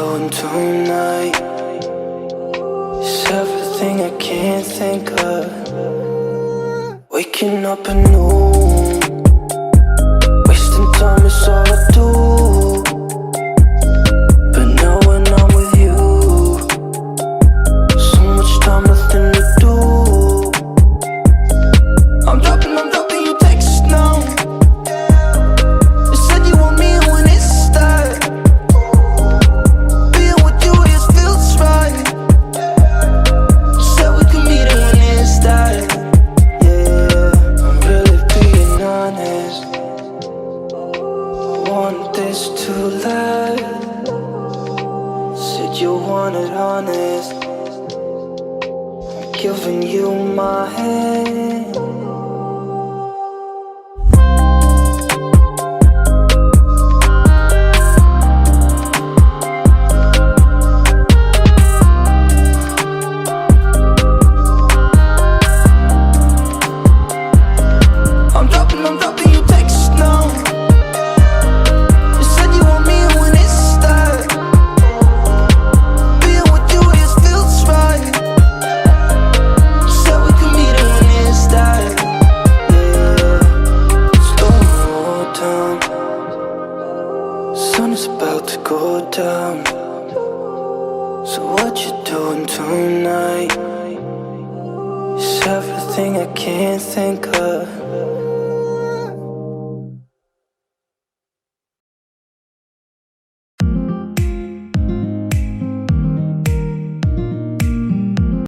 doing tonight? It's everything I can't think of. Waking up anew, wasting time is all I do. But now when I'm with you, so much time, nothing to do. I'm dropping you texts now. You said you want me when it starts. Being with you just feels right. You said we could meet it when it starts. Yeah, I'm really being honest. I want this to last. Said you wanted honest. I'm giving you my hand. I'm dropping you texts now. You said you want me when it starts. Being with you just feels right. You said we could meet it when it starts. Yeah, slow down. Sun is about to go down. So what you doing tonight? It's everything I can't think of.